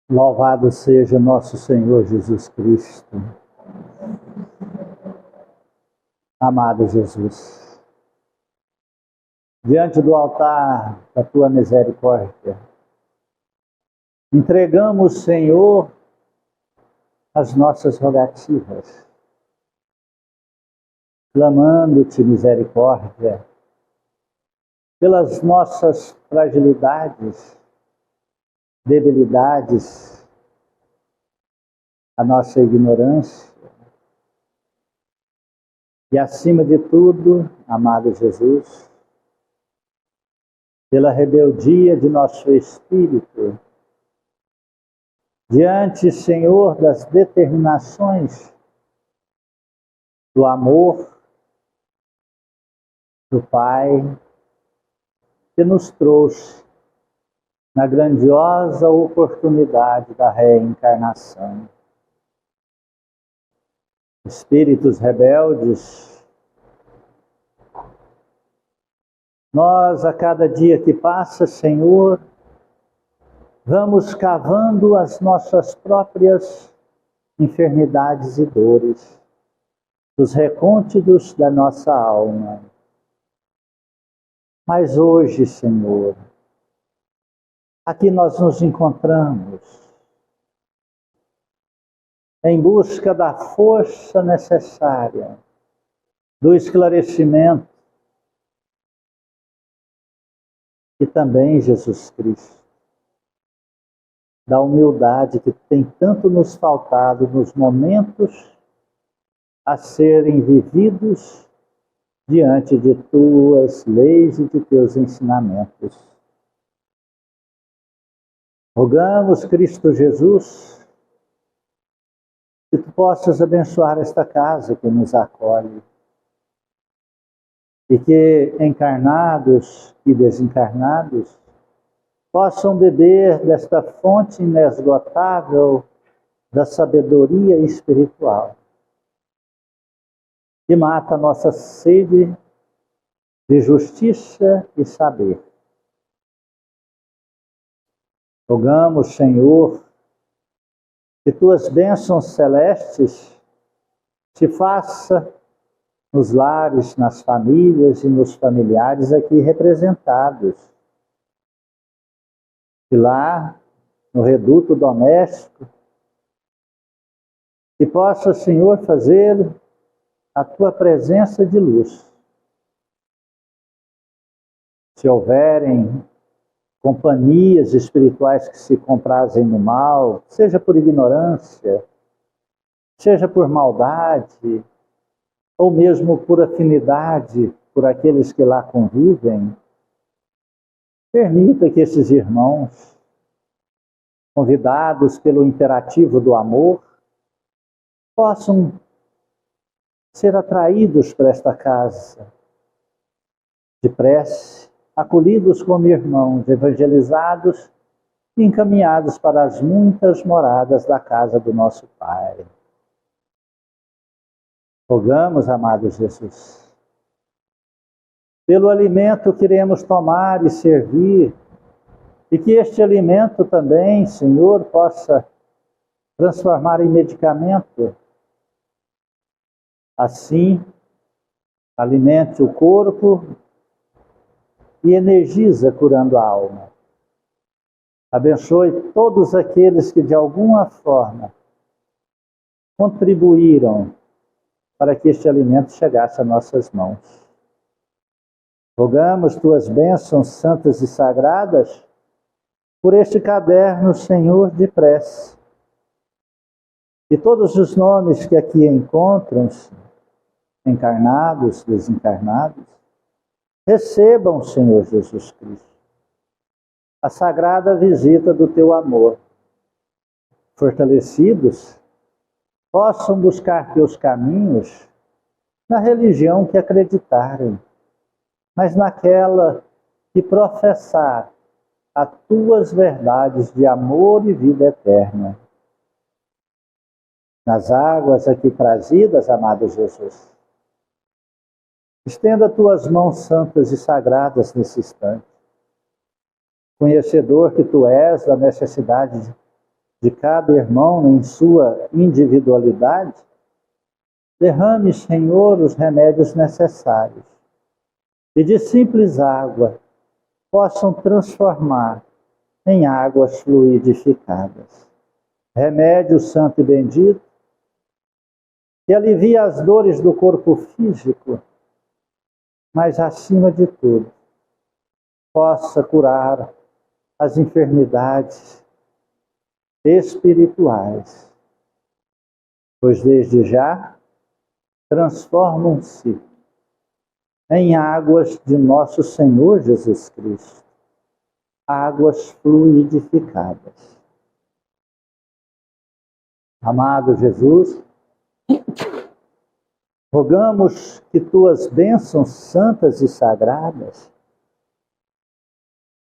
Louvado seja nosso Senhor Jesus Cristo. Amado Jesus, diante do altar da tua misericórdia, entregamos, Senhor, as nossas rogativas, clamando-te misericórdia pelas nossas fragilidades, debilidades, a nossa ignorância. E acima de tudo, amado Jesus, pela rebeldia de nosso espírito, diante, Senhor, das determinações do amor do Pai, que nos trouxe na grandiosa oportunidade da reencarnação. Espíritos rebeldes, nós a cada dia que passa, Senhor, vamos cavando as nossas próprias enfermidades e dores, os recônditos da nossa alma. Mas hoje, Senhor, aqui nós nos encontramos em busca da força necessária, do esclarecimento, e também, Jesus Cristo, da humildade que tem tanto nos faltado nos momentos a serem vividos diante de tuas leis e de teus ensinamentos. Rogamos, Cristo Jesus, que tu possas abençoar esta casa que nos acolhe e que encarnados e desencarnados possam beber desta fonte inesgotável da sabedoria espiritual que mata a nossa sede de justiça e saber. Rogamos, Senhor, que tuas bênçãos celestes se façam nos lares, nas famílias e nos familiares aqui representados. E lá, no reduto doméstico, que possa, Senhor, fazer a tua presença de luz. Se houverem companhias espirituais que se comprazem no mal, seja por ignorância, seja por maldade, ou mesmo por afinidade por aqueles que lá convivem, permita que esses irmãos, convidados pelo imperativo do amor, possam ser atraídos para esta casa de prece, acolhidos como irmãos, evangelizados e encaminhados para as muitas moradas da casa do nosso Pai. Rogamos, amado Jesus, pelo alimento que iremos tomar e servir, e que este alimento também, Senhor, possa transformar em medicamento. Assim, alimente o corpo e energiza curando a alma. Abençoe todos aqueles que de alguma forma contribuíram para que este alimento chegasse a nossas mãos. Rogamos tuas bênçãos santas e sagradas por este caderno, Senhor, de prece. E todos os nomes que aqui encontram-se, encarnados, desencarnados, recebam, Senhor Jesus Cristo, a sagrada visita do teu amor. Fortalecidos, possam buscar teus caminhos na religião que acreditarem, mas naquela que professar as tuas verdades de amor e vida eterna. Nas águas aqui trazidas, amado Jesus, estenda tuas mãos santas e sagradas nesse instante. Conhecedor que tu és da necessidade de cada irmão em sua individualidade, derrame, Senhor, os remédios necessários, e de simples água possam transformar em águas fluidificadas. Remédio santo e bendito, que alivia as dores do corpo físico, mas acima de tudo, possa curar as enfermidades espirituais, pois desde já transformam-se em águas de nosso Senhor Jesus Cristo, águas fluidificadas. Amado Jesus, rogamos que tuas bênçãos santas e sagradas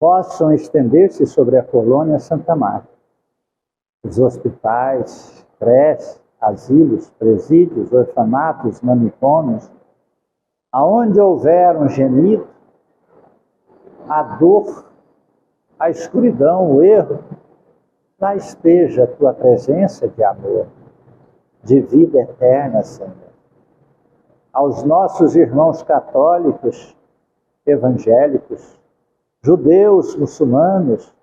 possam estender-se sobre a colônia Santa Marta, os hospitais, creches, asilos, presídios, orfanatos, manicômios, aonde houver um gemido, a dor, a escuridão, o erro, lá esteja a tua presença de amor, de vida eterna, Senhor. Aos nossos irmãos católicos, evangélicos, judeus, muçulmanos,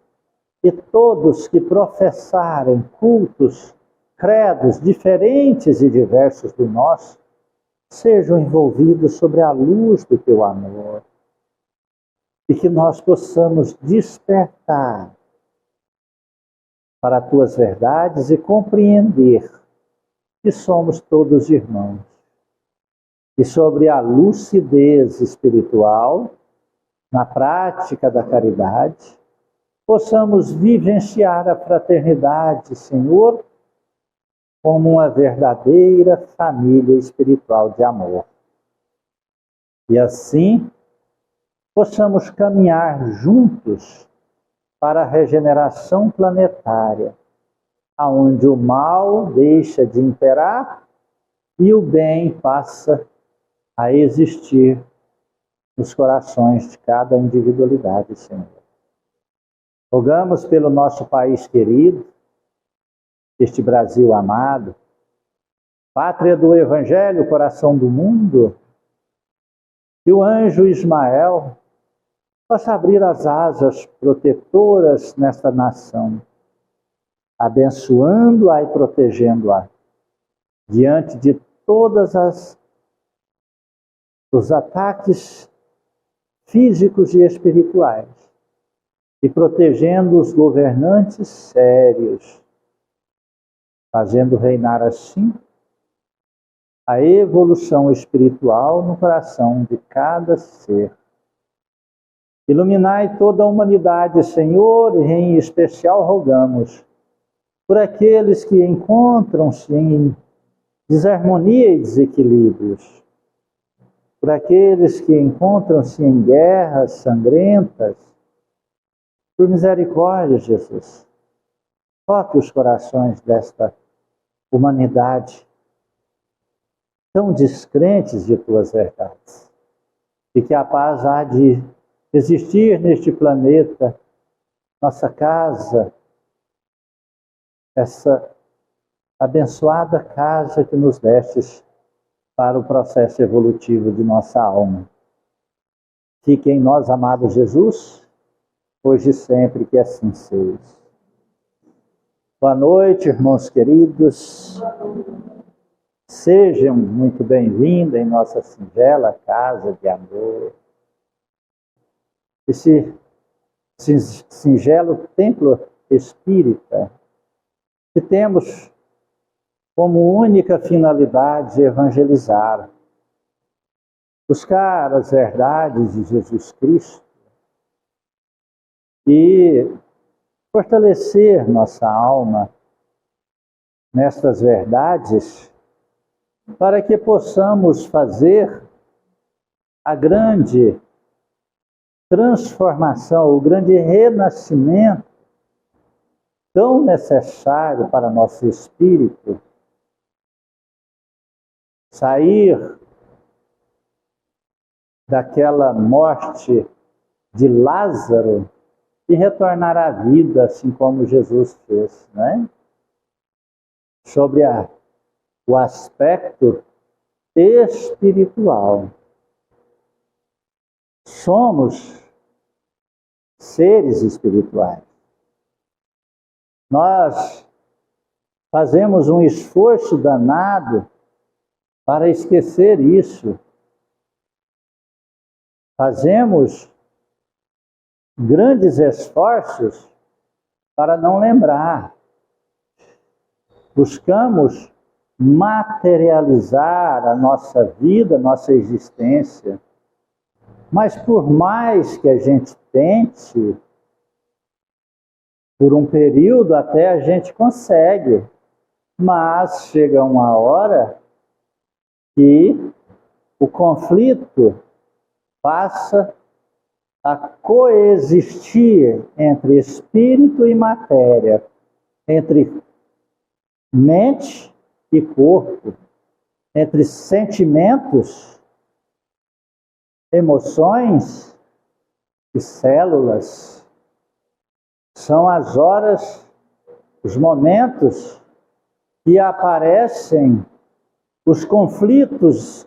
e todos que professarem cultos, credos diferentes e diversos do nosso, sejam envolvidos sobre a luz do teu amor. E que nós possamos despertar para as tuas verdades e compreender que somos todos irmãos. E sobre a lucidez espiritual, na prática da caridade, possamos vivenciar a fraternidade, Senhor, como uma verdadeira família espiritual de amor. E assim, possamos caminhar juntos para a regeneração planetária, aonde o mal deixa de imperar e o bem passa a existir nos corações de cada individualidade, Senhor. Rogamos pelo nosso país querido, este Brasil amado, pátria do Evangelho, coração do mundo, que o anjo Ismael possa abrir as asas protetoras nesta nação, abençoando-a e protegendo-a diante de todas os ataques físicos e espirituais, e protegendo os governantes sérios, fazendo reinar assim a evolução espiritual no coração de cada ser. Iluminai toda a humanidade, Senhor, e em especial rogamos por aqueles que encontram-se em desarmonia e desequilíbrios, por aqueles que encontram-se em guerras sangrentas. Por misericórdia, Jesus, toque os corações desta humanidade tão descrentes de tuas verdades, e que a paz há de existir neste planeta, nossa casa, essa abençoada casa que nos destes para o processo evolutivo de nossa alma. Fique em nós, amado Jesus, hoje e sempre, que assim seja. Boa noite, irmãos queridos. Sejam muito bem-vindos em nossa singela casa de amor. Esse singelo templo espírita, que temos como única finalidade evangelizar, buscar as verdades de Jesus Cristo e fortalecer nossa alma nestas verdades, para que possamos fazer a grande transformação, o grande renascimento tão necessário para nosso espírito, sair daquela morte de Lázaro e retornar à vida, assim como Jesus fez, né? sobre o aspecto espiritual. Somos seres espirituais. Nós fazemos um esforço danado para esquecer isso. Fazemos grandes esforços para não lembrar. Buscamos materializar a nossa vida, a nossa existência. Mas por mais que a gente tente, por um período até a gente consegue. Mas chega uma hora que o conflito passa a coexistir entre espírito e matéria, entre mente e corpo, entre sentimentos, emoções e células. São as horas, os momentos que aparecem os conflitos,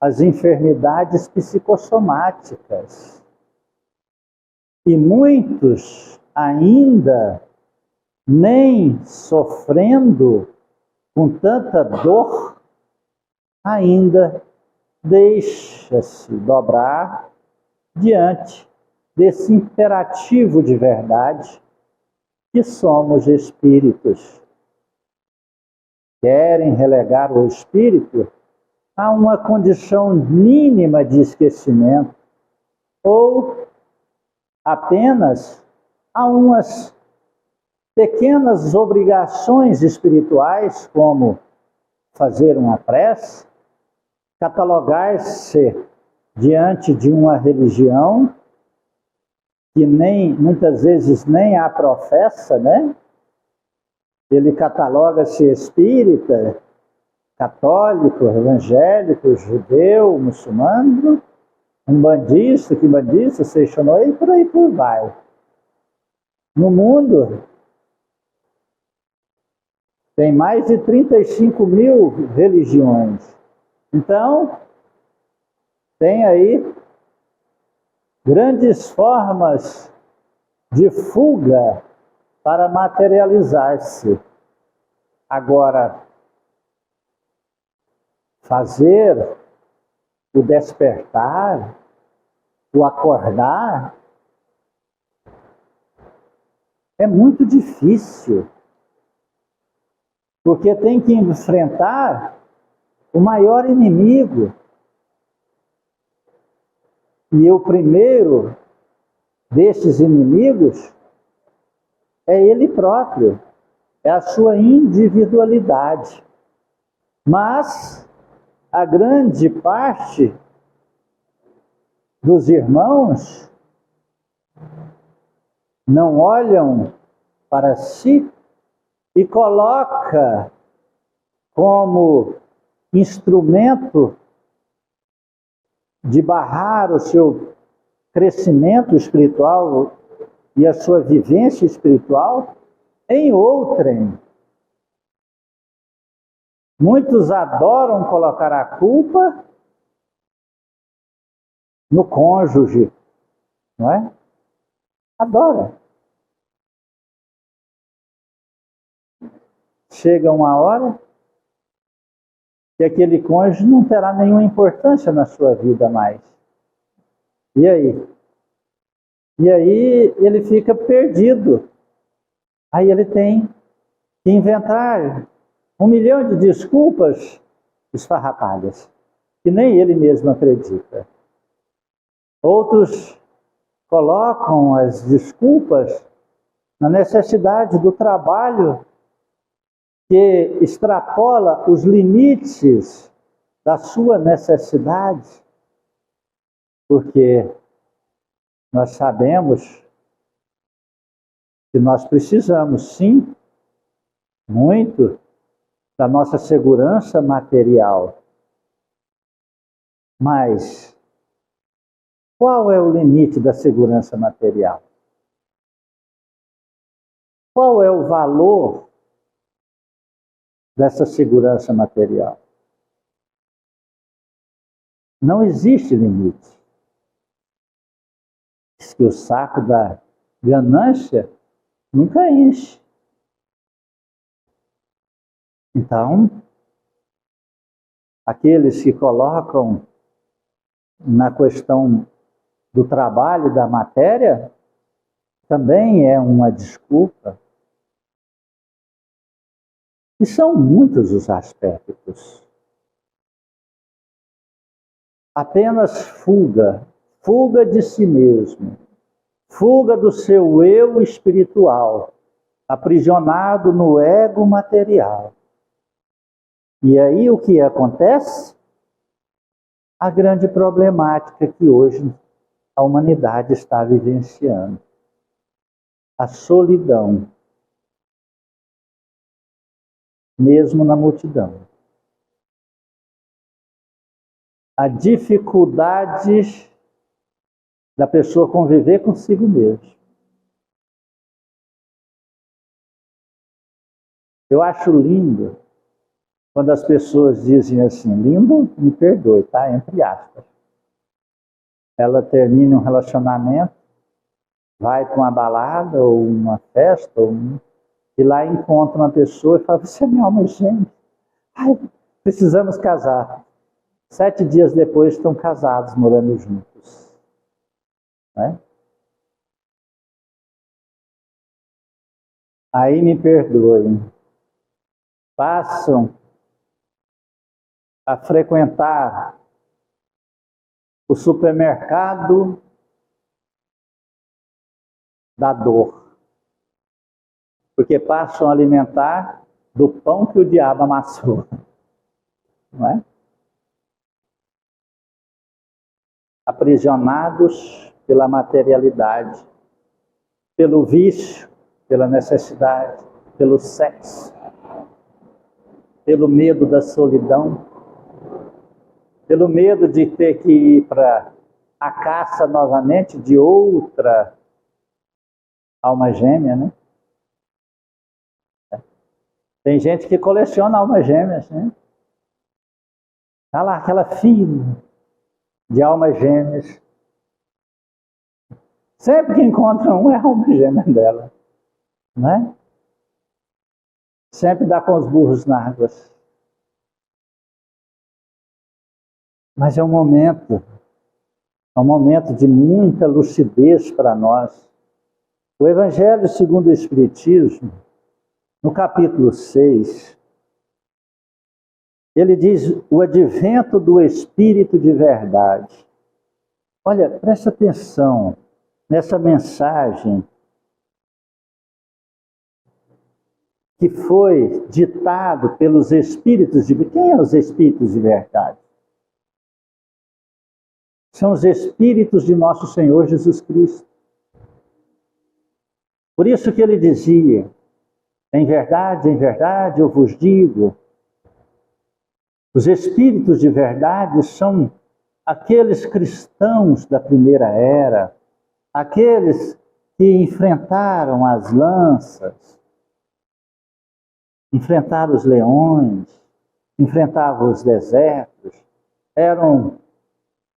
as enfermidades psicossomáticas. E muitos ainda nem sofrendo com tanta dor, ainda deixa-se dobrar diante desse imperativo de verdade que somos espíritos. Querem relegar o espírito a uma condição mínima de esquecimento ou apenas a umas pequenas obrigações espirituais, como fazer uma prece, catalogar-se diante de uma religião que muitas vezes nem a professa, né? Ele cataloga-se espírita, católico, evangélico, judeu, muçulmano, umbandista, quimbandista, seixonó e por vai. No mundo, tem mais de 35 mil religiões. Então, tem aí grandes formas de fuga para materializar-se. Agora, fazer o despertar, o acordar, é muito difícil. Porque tem que enfrentar o maior inimigo. E o primeiro desses inimigos é ele próprio, é a sua individualidade. Mas a grande parte dos irmãos não olham para si e coloca como instrumento de barrar o seu crescimento espiritual e a sua vivência espiritual em outrem. Muitos adoram colocar a culpa no cônjuge, não é? Adora. Chega uma hora que aquele cônjuge não terá nenhuma importância na sua vida mais. E aí? E aí ele fica perdido. Aí ele tem que inventar 1 milhão de desculpas esfarrapadas, que nem ele mesmo acredita. Outros colocam as desculpas na necessidade do trabalho que extrapola os limites da sua necessidade, porque nós sabemos que nós precisamos, sim, muito da nossa segurança material. Mas qual é o limite da segurança material? Qual é o valor dessa segurança material. Não existe limite. Diz que o saco da ganância nunca enche. Então, aqueles que colocam na questão do trabalho, da matéria, também é uma desculpa. E são muitos os aspectos. Apenas fuga de si mesmo, fuga do seu eu espiritual, aprisionado no ego material. E aí o que acontece? A grande problemática que hoje a humanidade está vivenciando. A solidão, mesmo na multidão. A dificuldade da pessoa conviver consigo mesmo. Eu acho lindo quando as pessoas dizem assim, lindo, me perdoe, tá? Entre aspas. Ela termina um relacionamento, vai para uma balada ou uma festa, e lá encontra uma pessoa e fala, você é minha alma gêmea. Ai, precisamos casar. 7 dias depois estão casados, morando juntos. Né? Aí me perdoem. Passam a frequentar o supermercado da dor. Porque passam a alimentar do pão que o diabo amassou. Não é? Aprisionados pela materialidade, pelo vício, pela necessidade, pelo sexo, pelo medo da solidão, pelo medo de ter que ir para a caça novamente de outra alma gêmea, né? Tem gente que coleciona almas gêmeas, né? Tá lá aquela fila de almas gêmeas. Sempre que encontra um, é a alma gêmea dela. Né? Sempre dá com os burros na água. Mas é um momento de muita lucidez para nós. O Evangelho segundo o Espiritismo, no capítulo 6, ele diz o advento do Espírito de verdade. Olha, presta atenção nessa mensagem que foi ditado pelos Espíritos de verdade. Quem são os Espíritos de verdade? São os Espíritos de nosso Senhor Jesus Cristo. Por isso que ele dizia, em verdade, eu vos digo, os Espíritos de verdade são aqueles cristãos da primeira era, aqueles que enfrentaram as lanças, enfrentaram os leões, enfrentavam os desertos, eram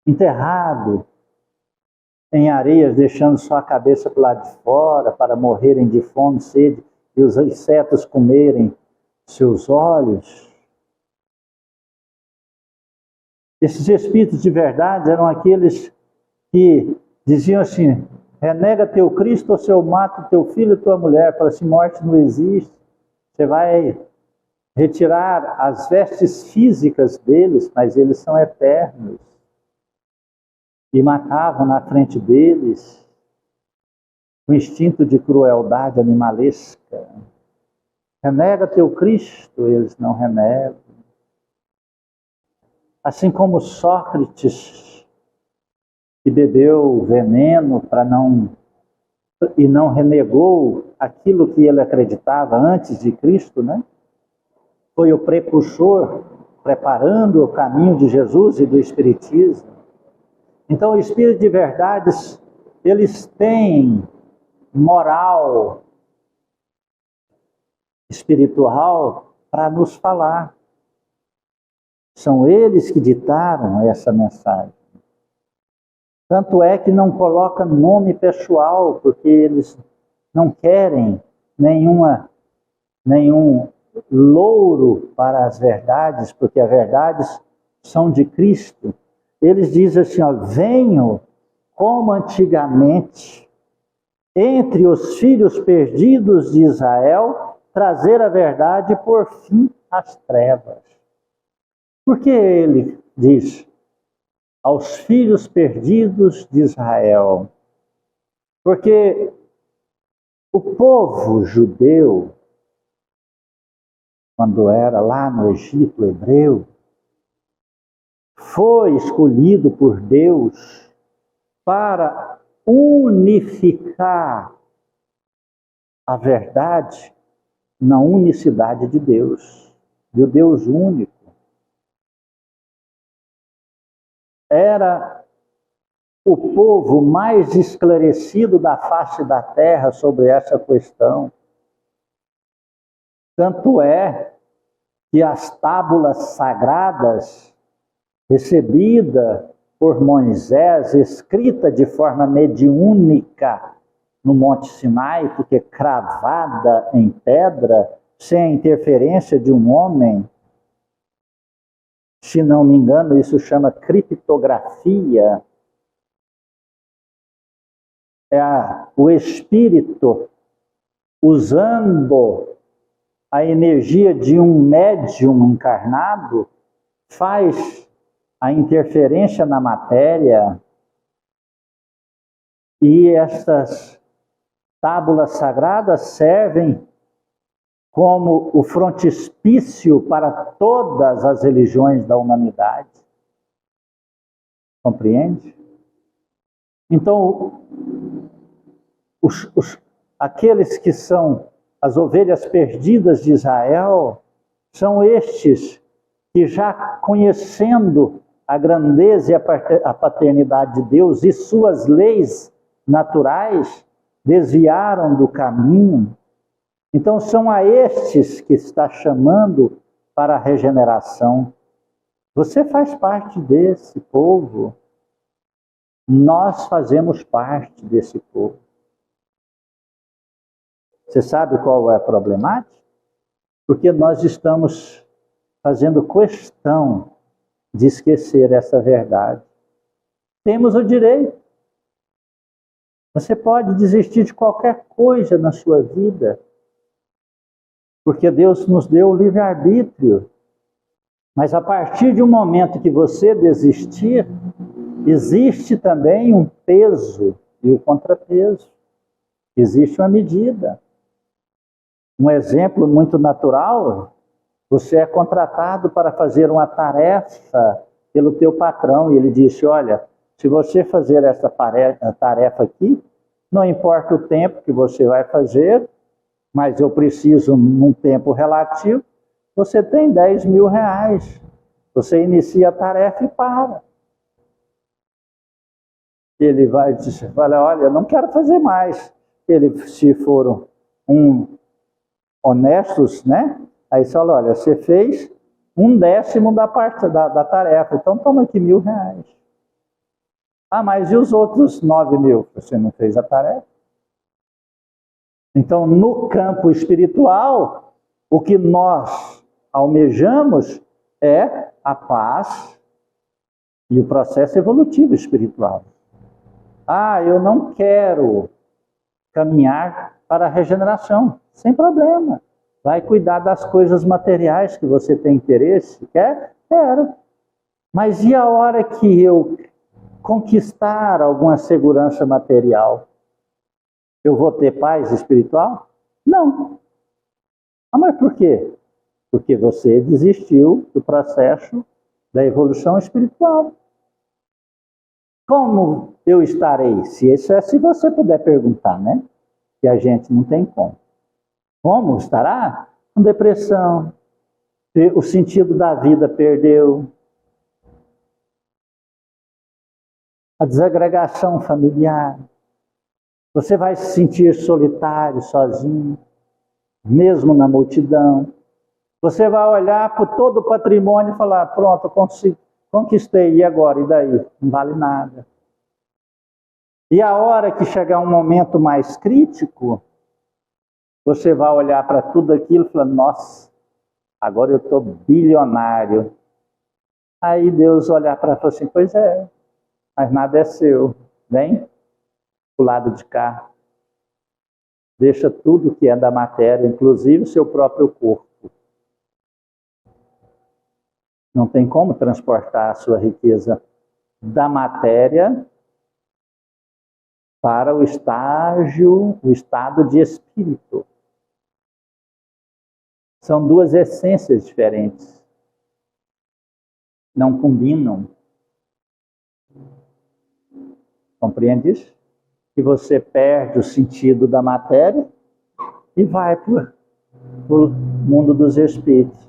enterrados em areias, deixando só a cabeça para o lado de fora, para morrerem de fome, sede, e os insetos comerem seus olhos. Esses espíritos de verdade eram aqueles que diziam assim, renega teu Cristo ou se eu mato teu filho e tua mulher. Fala assim, morte não existe. Você vai retirar as vestes físicas deles, mas eles são eternos. E matavam na frente deles o instinto de crueldade animalesca. Renega teu Cristo, eles não renegam. Assim como Sócrates, que bebeu veneno e não renegou aquilo que ele acreditava antes de Cristo, né? Foi o precursor preparando o caminho de Jesus e do Espiritismo. Então, o Espírito de verdades, eles têm moral espiritual para nos falar. São eles que ditaram essa mensagem. Tanto é que não coloca nome pessoal, porque eles não querem nenhum louro para as verdades, porque as verdades são de Cristo. Eles dizem assim, ó, venho como antigamente, entre os filhos perdidos de Israel, trazer a verdade por fim às trevas. Porque ele diz aos filhos perdidos de Israel? Porque o povo judeu, quando era lá no Egito hebreu, foi escolhido por Deus para unificar a verdade na unicidade de Deus, do Deus único. Era o povo mais esclarecido da face da terra sobre essa questão. Tanto é que as tábulas sagradas recebidas por Moisés, escrita de forma mediúnica no Monte Sinai, porque cravada em pedra, sem a interferência de um homem, se não me engano, isso chama criptografia. O espírito usando a energia de um médium encarnado faz a interferência na matéria, e estas tábulas sagradas servem como o frontispício para todas as religiões da humanidade. Compreende? Então, aqueles que são as ovelhas perdidas de Israel são estes que, já conhecendo a grandeza e a paternidade de Deus e suas leis naturais, desviaram do caminho. Então são a estes que está chamando para a regeneração. Você faz parte desse povo. Nós fazemos parte desse povo. Você sabe qual é a problemática? Porque nós estamos fazendo questão de esquecer essa verdade. Temos o direito. Você pode desistir de qualquer coisa na sua vida, porque Deus nos deu o livre-arbítrio. Mas a partir de um momento que você desistir, existe também um peso e o contrapeso. Existe uma medida. Um exemplo muito natural: você é contratado para fazer uma tarefa pelo teu patrão, e ele disse, olha, se você fazer essa tarefa aqui, não importa o tempo que você vai fazer, mas eu preciso num tempo relativo, você tem 10 mil reais. Você inicia a tarefa e para. Ele vai dizer, olha, eu não quero fazer mais. Ele, se for honestos, né? Aí você fala, olha, você fez 1/10 da parte da tarefa, então toma aqui 1.000 reais. Ah, mas e os outros 9 mil? Você não fez a tarefa? Então, no campo espiritual, o que nós almejamos é a paz e o processo evolutivo espiritual. Ah, eu não quero caminhar para a regeneração. Sem problema. Vai cuidar das coisas materiais que você tem interesse. Quer? Quero. Mas e a hora que eu conquistar alguma segurança material? Eu vou ter paz espiritual? Não. Ah, mas por quê? Porque você desistiu do processo da evolução espiritual. Como eu estarei? Se você puder perguntar, né? Que a gente não tem como. Como estará? Com depressão. O sentido da vida perdeu. A desagregação familiar. Você vai se sentir solitário, sozinho, mesmo na multidão. Você vai olhar para todo o patrimônio e falar, pronto, conquistei, e agora? E daí? Não vale nada. E a hora que chegar um momento mais crítico, você vai olhar para tudo aquilo e falar, nossa, agora eu estou bilionário. Aí Deus olhar para você assim, pois é, mas nada é seu. Vem pro lado de cá. Deixa tudo que é da matéria, inclusive o seu próprio corpo. Não tem como transportar a sua riqueza da matéria para o estado de espírito. São duas essências diferentes. Não combinam. Compreende isso? Que você perde o sentido da matéria e vai para o mundo dos espíritos.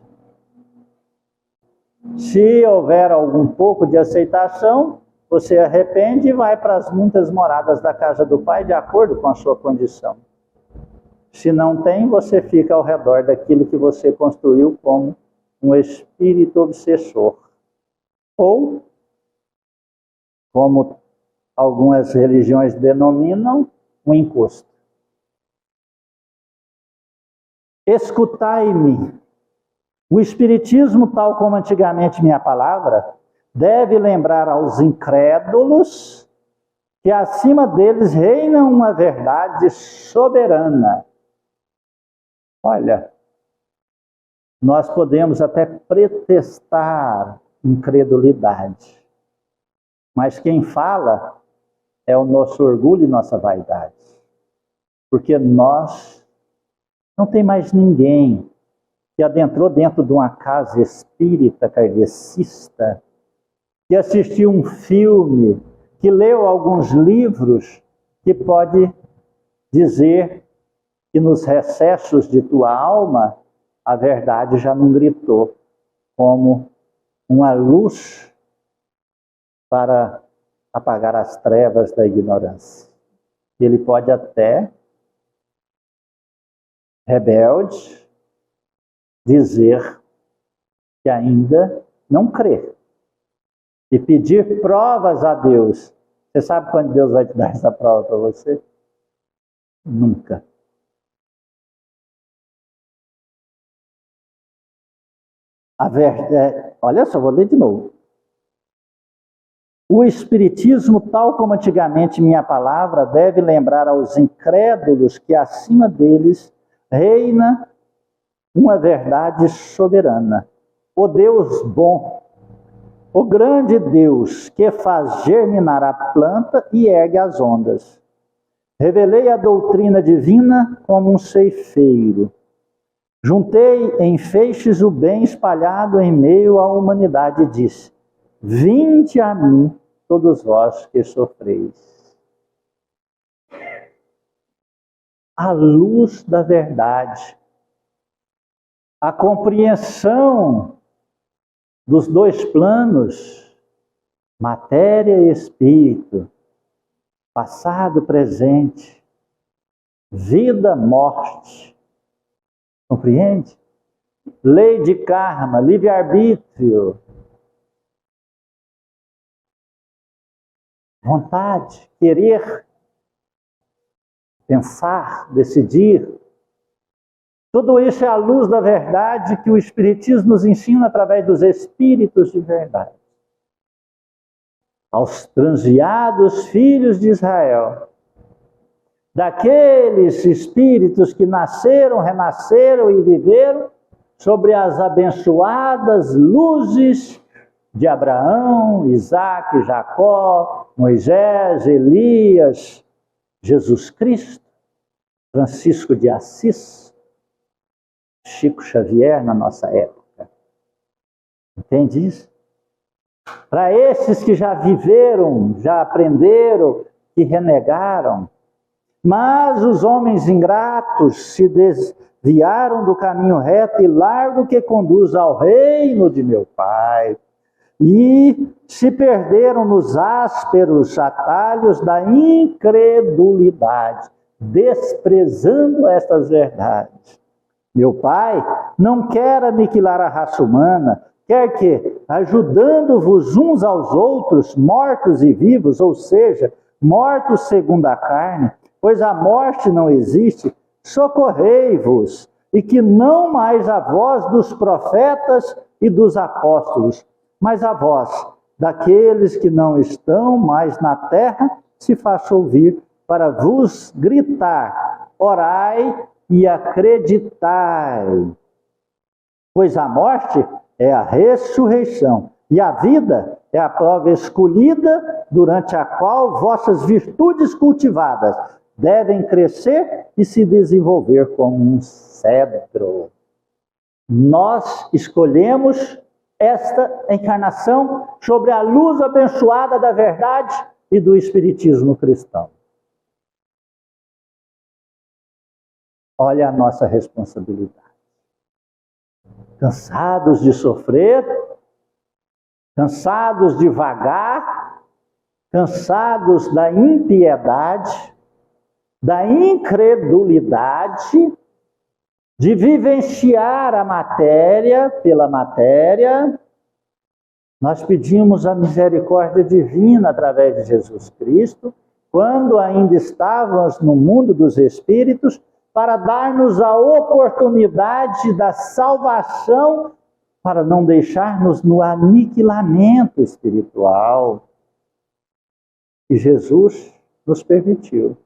Se houver algum pouco de aceitação, você arrepende e vai para as muitas moradas da casa do Pai, de acordo com a sua condição. Se não tem, você fica ao redor daquilo que você construiu como um espírito obsessor. Ou, como algumas religiões denominam, um encosto. Escutai-me. O Espiritismo, tal como antigamente minha palavra, deve lembrar aos incrédulos que acima deles reina uma verdade soberana. Olha, nós podemos até pretextar incredulidade, mas quem fala é o nosso orgulho e nossa vaidade. Porque nós, não tem mais ninguém que adentrou dentro de uma casa espírita kardecista, que assistiu um filme, que leu alguns livros, que pode dizer que nos recessos de tua alma, a verdade já não gritou como uma luz para apagar as trevas da ignorância. Ele pode até, rebelde, dizer que ainda não crê e pedir provas a Deus. Você sabe quando Deus vai te dar essa prova para você? Nunca. A verdade, olha só, vou ler de novo. O Espiritismo, tal como antigamente minha palavra, deve lembrar aos incrédulos que acima deles reina uma verdade soberana. O Deus bom, o grande Deus que faz germinar a planta e ergue as ondas. Revelei a doutrina divina como um ceifeiro. Juntei em feixes o bem espalhado em meio à humanidade e disse, vinde a mim, todos vós que sofreis. A luz da verdade, a compreensão dos dois planos, matéria e espírito, passado, presente, vida, morte. Compreende? Lei de karma, livre-arbítrio, vontade, querer, pensar, decidir. Tudo isso é a luz da verdade que o Espiritismo nos ensina através dos Espíritos de verdade. Aos transviados filhos de Israel, daqueles espíritos que nasceram, renasceram e viveram sobre as abençoadas luzes de Abraão, Isaac, Jacó, Moisés, Elias, Jesus Cristo, Francisco de Assis, Chico Xavier na nossa época. Entende isso? Para esses que já viveram, já aprenderam, que renegaram, mas os homens ingratos se desviaram do caminho reto e largo que conduz ao reino de meu Pai, e se perderam nos ásperos atalhos da incredulidade, desprezando estas verdades. Meu Pai não quer aniquilar a raça humana, quer que, ajudando-vos uns aos outros, mortos e vivos, ou seja, mortos segundo a carne, pois a morte não existe, socorrei-vos, e que não mais a voz dos profetas e dos apóstolos, mas a voz daqueles que não estão mais na terra, se faça ouvir para vos gritar: orai e acreditai. Pois a morte é a ressurreição, e a vida é a prova escolhida, durante a qual vossas virtudes cultivadas devem crescer e se desenvolver como um cedro. Nós escolhemos esta encarnação sobre a luz abençoada da verdade e do espiritismo cristão. Olha a nossa responsabilidade. Cansados de sofrer, cansados de vagar, cansados da impiedade, da incredulidade, de vivenciar a matéria pela matéria, nós pedimos a misericórdia divina através de Jesus Cristo, quando ainda estávamos no mundo dos espíritos, para dar-nos a oportunidade da salvação, para não deixarmos no aniquilamento espiritual. E Jesus nos permitiu.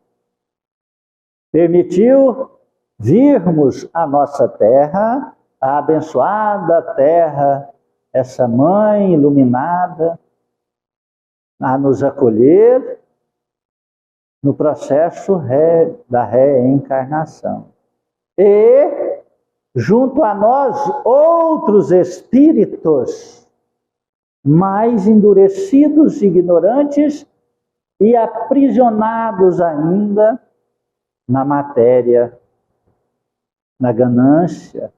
Permitiu virmos a nossa terra, a abençoada terra, essa mãe iluminada, a nos acolher no processo da reencarnação. E, junto a nós, outros espíritos mais endurecidos, ignorantes e aprisionados ainda na matéria, na ganância,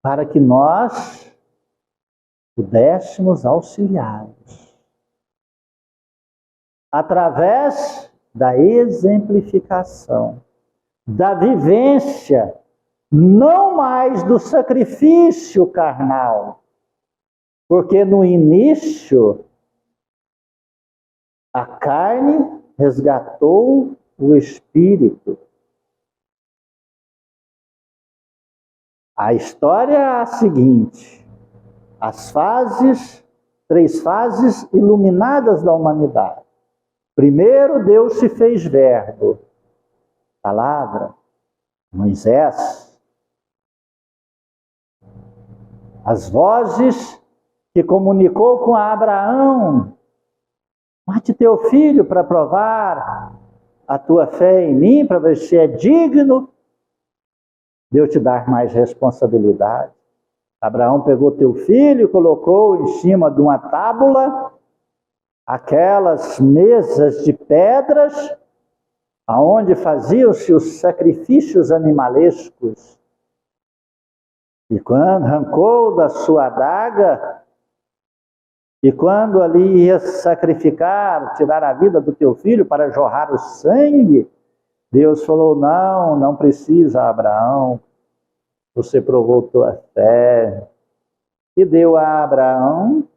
para que nós pudéssemos auxiliá-los através da exemplificação, da vivência, não mais do sacrifício carnal, porque no início a carne resgatou o espírito. A história é a seguinte: as três fases iluminadas da humanidade. Primeiro, Deus se fez verbo, palavra, Moisés. As vozes que comunicou com Abraão: mate teu filho para provar a tua fé em mim, para ver se é digno de eu te dar mais responsabilidade. Abraão pegou teu filho, colocou em cima de uma tábua, aquelas mesas de pedras, aonde faziam-se os sacrifícios animalescos. E quando arrancou da sua adaga, e quando ali ia sacrificar, tirar a vida do teu filho para jorrar o sangue, Deus falou: não precisa, Abraão, você provou tua fé. E deu a Abraão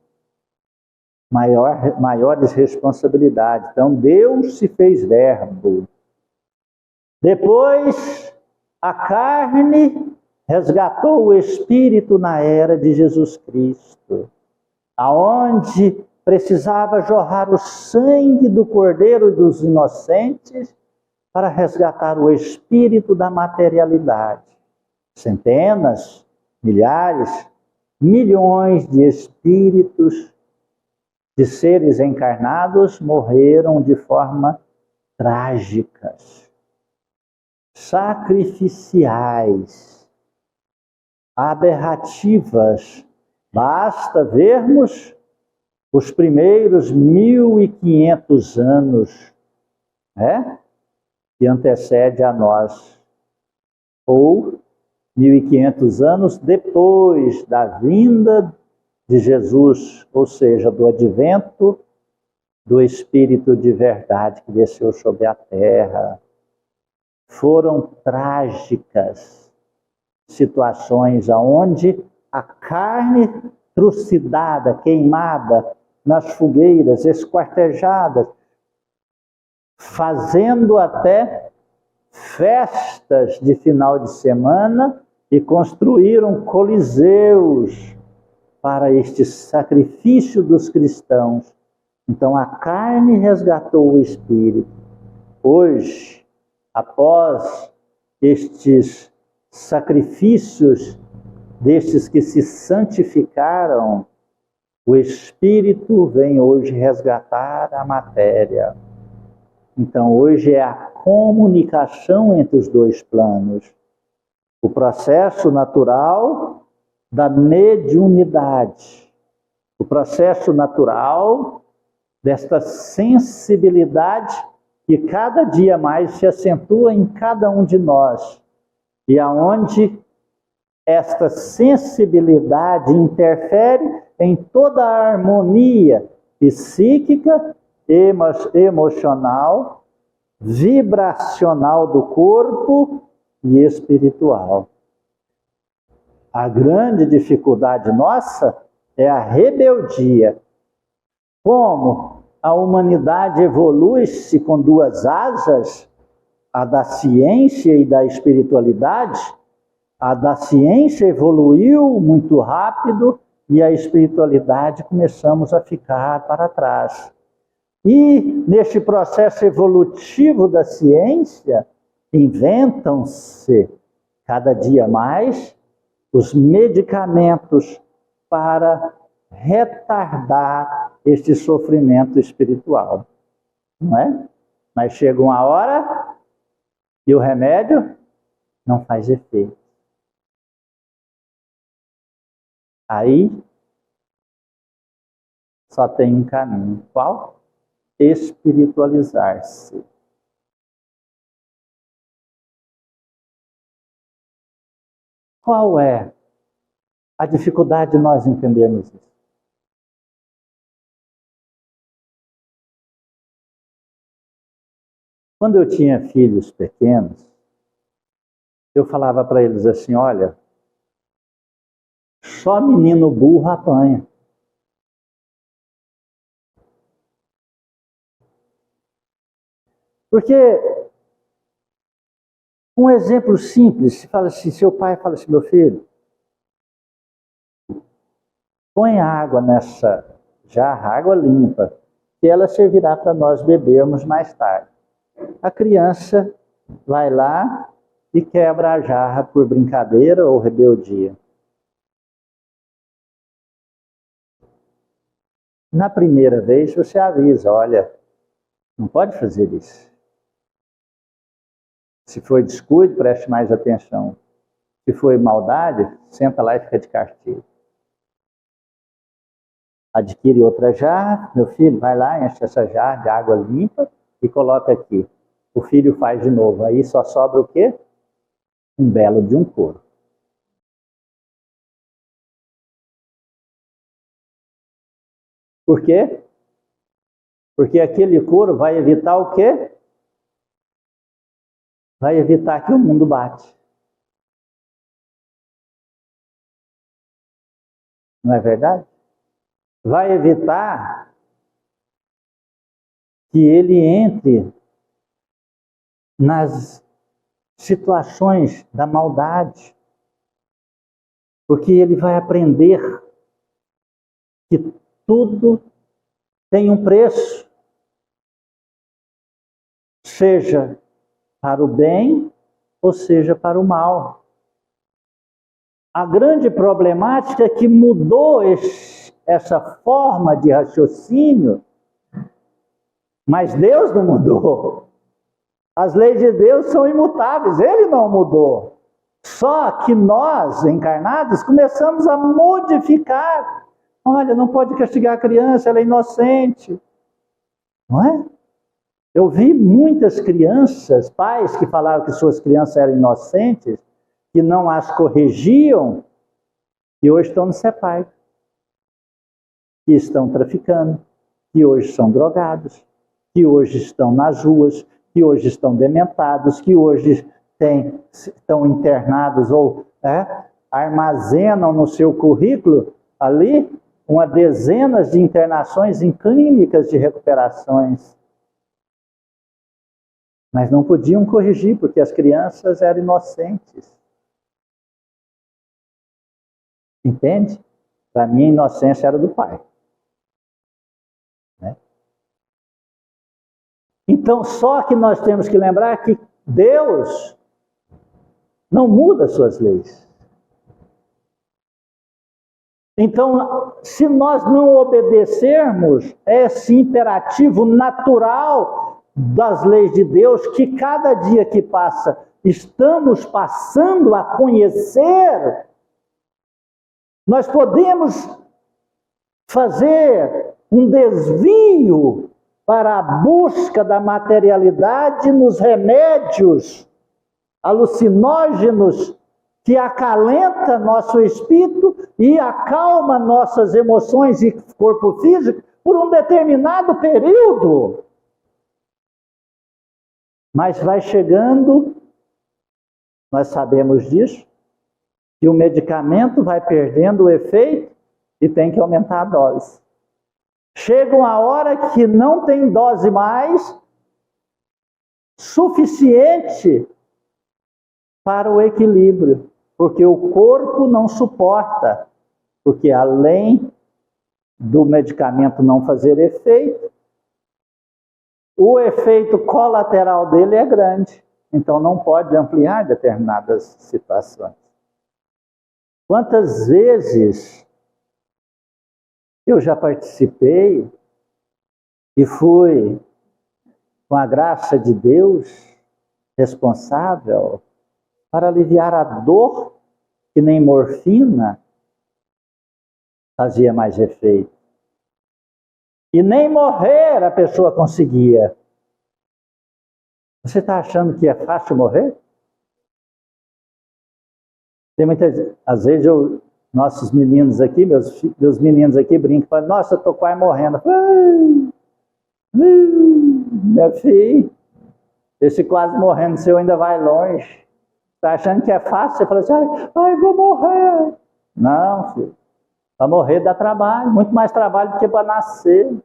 maiores responsabilidades. Então Deus se fez verbo. Depois a carne resgatou o espírito na era de Jesus Cristo, aonde precisava jorrar o sangue do Cordeiro dos inocentes para resgatar o espírito da materialidade. Centenas, milhares, milhões de espíritos de seres encarnados morreram de forma trágicas, sacrificiais, aberrativas. Basta vermos os primeiros 1500 anos, que antecede a nós, ou 1500 anos depois da vinda de Jesus, ou seja, do advento do Espírito de verdade que desceu sobre a terra. Foram trágicas, situações onde a carne trucidada, queimada nas fogueiras, esquartejada, fazendo até festas de final de semana e construíram coliseus para este sacrifício dos cristãos. Então a carne resgatou o espírito. Hoje, após estes sacrifícios destes que se santificaram, o espírito vem hoje resgatar a matéria. Então hoje é a comunicação entre os dois planos. O processo natural da mediunidade. O processo natural desta sensibilidade que cada dia mais se acentua em cada um de nós. E aonde esta sensibilidade interfere em toda a harmonia psíquica, emocional, vibracional do corpo e espiritual. A grande dificuldade nossa é a rebeldia. Como a humanidade evolui-se com duas asas, a da ciência e da espiritualidade, a da ciência evoluiu muito rápido e a espiritualidade começamos a ficar para trás. E neste processo evolutivo da ciência, inventam-se cada dia mais os medicamentos para retardar este sofrimento espiritual, não é? Mas chega uma hora e o remédio não faz efeito. Aí só tem um caminho. Qual? Espiritualizar-se. Qual é a dificuldade de nós entendermos isso? Quando eu tinha filhos pequenos, eu falava para eles assim, olha, só menino burro apanha. Porque um exemplo simples, se fala assim, seu pai fala assim, meu filho, põe água nessa jarra, água limpa, que ela servirá para nós bebermos mais tarde. A criança vai lá e quebra a jarra por brincadeira ou rebeldia. Na primeira vez você avisa, olha, não pode fazer isso. Se for descuido, preste mais atenção. Se for maldade, senta lá e fica de castigo. Adquire outra jarra, meu filho, vai lá, enche essa jarra de água limpa e coloca aqui. O filho faz de novo. Aí só sobra o quê? Um belo de um couro. Por quê? Porque aquele couro vai evitar o quê? Vai evitar que o mundo bate. Não é verdade? Vai evitar que ele entre nas situações da maldade. Porque ele vai aprender que tudo tem um preço. Seja para o bem ou seja para o mal. A grande problemática é que mudou essa forma de raciocínio, mas Deus não mudou. As leis de Deus são imutáveis, Ele não mudou. Só que nós, encarnados, começamos a modificar. Olha, não pode castigar a criança, ela é inocente. Não é? Eu vi muitas crianças, pais que falaram que suas crianças eram inocentes, que não as corrigiam, e hoje estão no CEPAI. Que estão traficando, que hoje são drogados, que hoje estão nas ruas, que hoje estão dementados, que hoje estão internados ou armazenam no seu currículo ali uma dezena de internações em clínicas de recuperações. Mas não podiam corrigir, porque as crianças eram inocentes. Entende? Para mim, a inocência era do pai. Né? Então, só que nós temos que lembrar que Deus não muda suas leis. Então, se nós não obedecermos esse imperativo natural das leis de Deus, que cada dia que passa estamos passando a conhecer, nós podemos fazer um desvio para a busca da materialidade nos remédios alucinógenos que acalenta nosso espírito e acalma nossas emoções e corpo físico por um determinado período. Mas vai chegando, nós sabemos disso, que o medicamento vai perdendo o efeito e tem que aumentar a dose. Chega uma hora que não tem dose mais suficiente para o equilíbrio, porque o corpo não suporta, porque além do medicamento não fazer efeito, o efeito colateral dele é grande, então não pode ampliar determinadas situações. Quantas vezes eu já participei e fui, com a graça de Deus, responsável para aliviar a dor que nem morfina fazia mais efeito. E nem morrer a pessoa conseguia. Você está achando que é fácil morrer? Tem muitas, às vezes nossos meninos aqui, meus meninos aqui brincam, falam, nossa, eu estou quase morrendo. Meu filho, esse quase morrendo seu ainda vai longe. Está achando que é fácil? Você fala assim, ai, vou morrer. Não, filho. Para morrer dá trabalho, muito mais trabalho do que para nascer.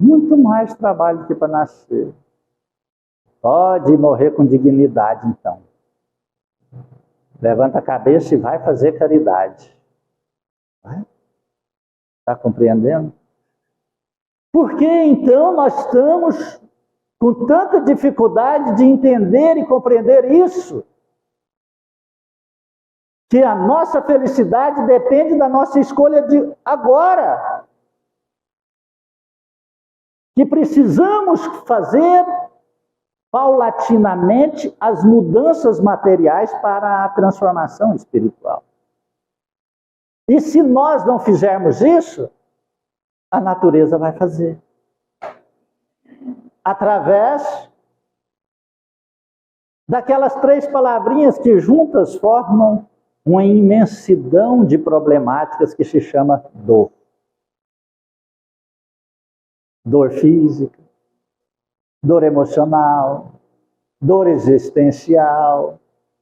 Muito mais trabalho do que para nascer. Pode morrer com dignidade, então. Levanta a cabeça e vai fazer caridade. Está compreendendo? Por que então nós estamos com tanta dificuldade de entender e compreender isso? Que a nossa felicidade depende da nossa escolha de agora. Que precisamos fazer paulatinamente as mudanças materiais para a transformação espiritual. E se nós não fizermos isso, a natureza vai fazer. Através daquelas 3 palavrinhas que juntas formam uma imensidão de problemáticas que se chama dor. Dor física, dor emocional, dor existencial,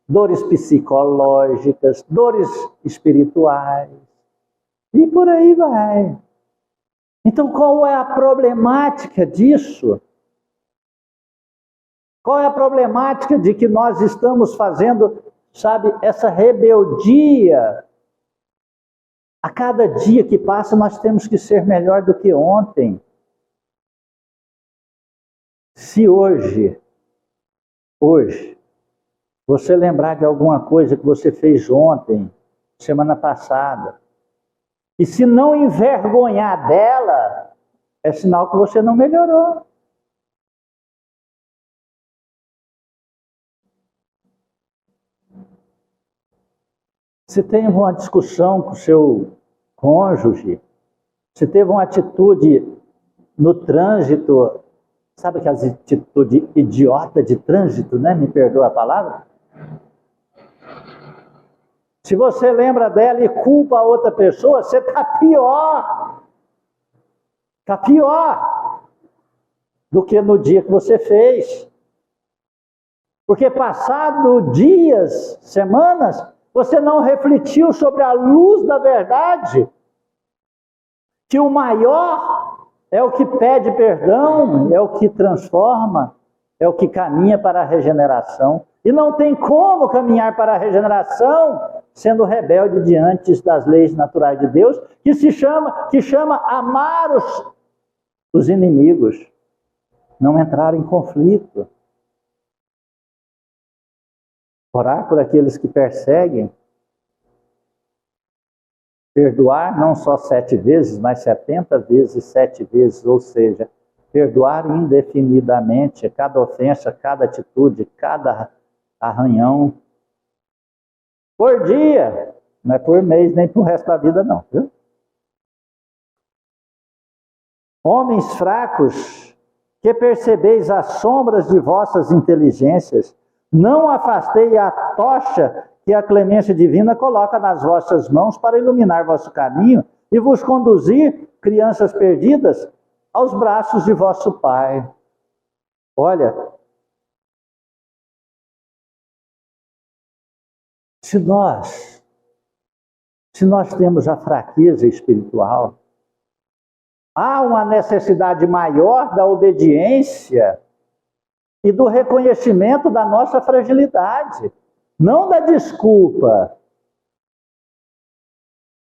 dores psicológicas, dores espirituais, e por aí vai. Então, qual é a problemática disso? Qual é a problemática de que nós estamos fazendo, sabe, essa rebeldia? A cada dia que passa, nós temos que ser melhor do que ontem. Se hoje, você lembrar de alguma coisa que você fez ontem, semana passada, e se não envergonhar dela, é sinal que você não melhorou. Se teve uma discussão com o seu cônjuge, se teve uma atitude no trânsito, sabe aquelas atitudes idiota de trânsito, né? Me perdoa a palavra? Se você lembra dela e culpa a outra pessoa, você está pior. Está pior do que no dia que você fez. Porque passado dias, semanas, Você não refletiu sobre a luz da verdade, que o maior é o que pede perdão, é o que transforma, é o que caminha para a regeneração. E não tem como caminhar para a regeneração sendo rebelde diante das leis naturais de Deus, que chama amar os inimigos, não entrar em conflito. Orar por aqueles que perseguem, perdoar não só 7 vezes, mas 70 vezes 7 vezes, ou seja, perdoar indefinidamente cada ofensa, cada atitude, cada arranhão, por dia, não é por mês nem por resto da vida não, viu? Homens fracos, que percebeis as sombras de vossas inteligências, não afastei a tocha que a clemência divina coloca nas vossas mãos para iluminar vosso caminho e vos conduzir, crianças perdidas, aos braços de vosso Pai. Olha, se nós temos a fraqueza espiritual, há uma necessidade maior da obediência e do reconhecimento da nossa fragilidade, não da desculpa.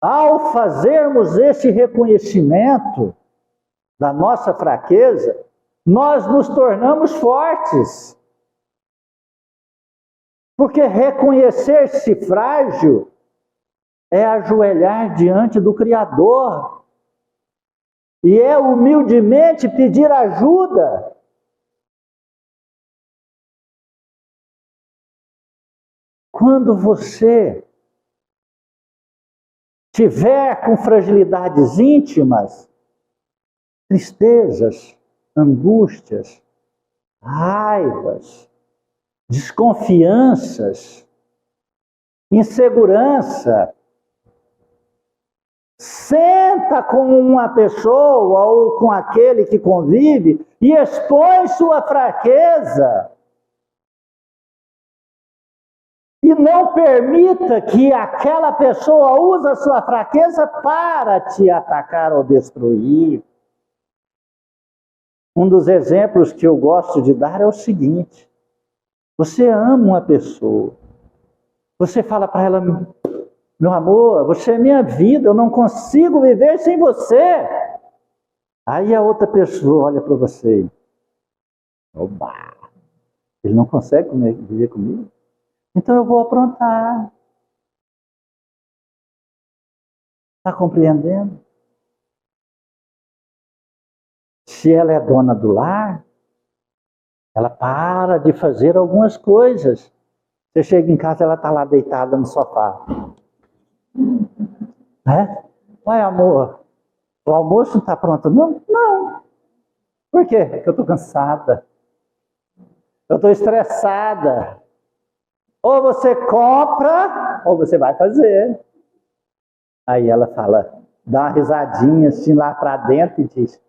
Ao fazermos esse reconhecimento da nossa fraqueza, nós nos tornamos fortes. Porque reconhecer-se frágil é ajoelhar diante do Criador. E é humildemente pedir ajuda. Quando você tiver com fragilidades íntimas, tristezas, angústias, raivas, desconfianças, insegurança, senta com uma pessoa ou com aquele que convive e expõe sua fraqueza. E não permita que aquela pessoa use a sua fraqueza para te atacar ou destruir. Um dos exemplos que eu gosto de dar é o seguinte: você ama uma pessoa, você fala para ela, meu amor, você é minha vida, eu não consigo viver sem você. Aí a outra pessoa olha para você, oba, ele não consegue viver comigo? Então eu vou aprontar. Está compreendendo? Se ela é dona do lar, ela para de fazer algumas coisas. Você chega em casa, ela está lá deitada no sofá. Vai, amor, o almoço não está pronto? Não. Por quê? Porque eu estou cansada. Eu estou estressada. Ou você compra, ou você vai fazer. Aí ela fala, dá uma risadinha assim lá para dentro e diz,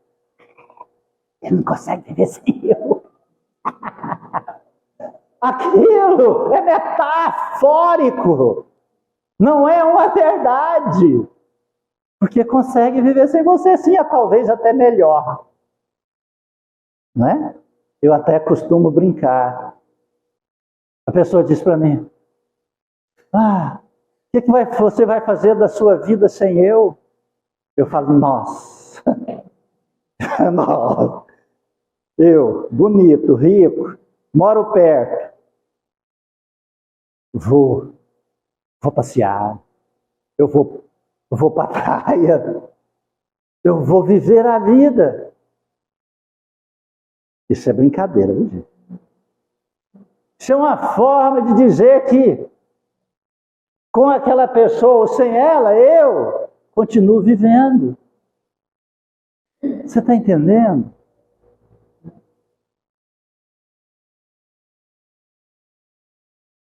ele não consegue viver sem eu. Aquilo é metafórico. Não é uma verdade. Porque consegue viver sem você sim, talvez até melhor. Não é? Eu até costumo brincar. A pessoa diz para mim, o que você vai fazer da sua vida sem eu? Eu falo, nossa, eu, bonito, rico, moro perto, vou passear, eu vou para a praia, eu vou viver a vida. Isso é brincadeira, viu, gente? Isso é uma forma de dizer que com aquela pessoa ou sem ela, eu continuo vivendo. Você está entendendo?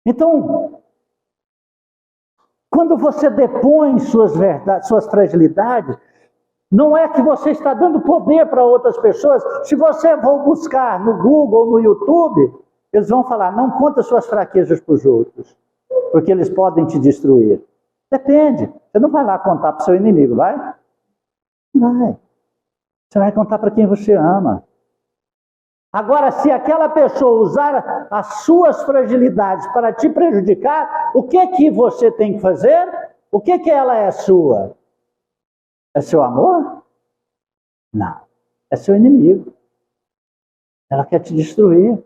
Então, quando você depõe suas verdades, suas fragilidades, não é que você está dando poder para outras pessoas. Se você for buscar no Google ou no YouTube, eles vão falar, não conta suas fraquezas para os outros. porque eles podem te destruir? Depende. Você não vai lá contar para o seu inimigo, vai? Vai. Você vai contar para quem você ama. Agora, se aquela pessoa usar as suas fragilidades para te prejudicar, o que você tem que fazer? O que ela é sua? É seu amor? Não. É seu inimigo. Ela quer te destruir.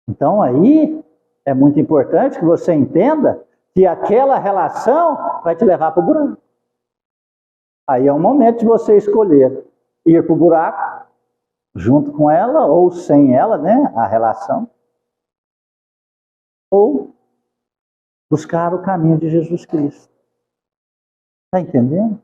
Então aí é muito importante que você entenda que aquela relação vai te levar para o buraco. Aí é o momento de você escolher ir para o buraco, junto com ela ou sem ela, né, a relação, ou buscar o caminho de Jesus Cristo. Está entendendo?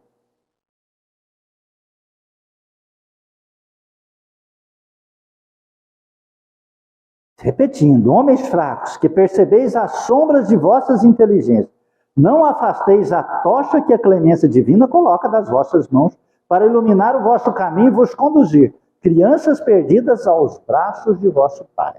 Repetindo, homens fracos, que percebeis as sombras de vossas inteligências, não afasteis a tocha que a clemência divina coloca das vossas mãos, para iluminar o vosso caminho e vos conduzir, crianças perdidas aos braços de vosso Pai.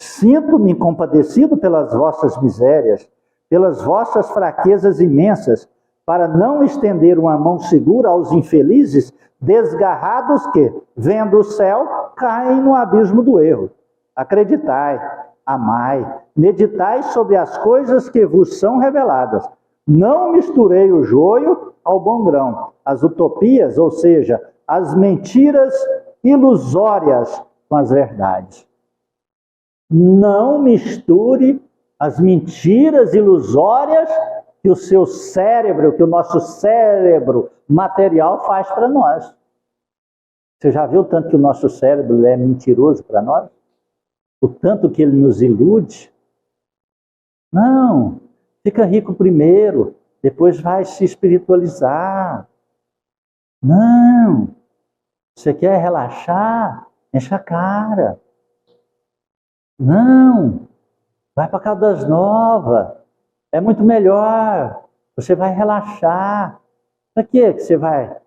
Sinto-me compadecido pelas vossas misérias, pelas vossas fraquezas imensas, para não estender uma mão segura aos infelizes, desgarrados que, vendo o céu, caem no abismo do erro. Acreditai, amai, meditai sobre as coisas que vos são reveladas. Não misturei o joio ao bom grão, as utopias, ou seja, as mentiras ilusórias com as verdades. Não misture as mentiras ilusórias que o seu cérebro, que o nosso cérebro material faz para nós. Você já viu o tanto que o nosso cérebro é mentiroso para nós? O tanto que ele nos ilude? Não, fica rico primeiro, depois vai se espiritualizar. Não, você quer relaxar? Enche a cara. Não, vai para Caldas Novas, é muito melhor, você vai relaxar. Para que você vai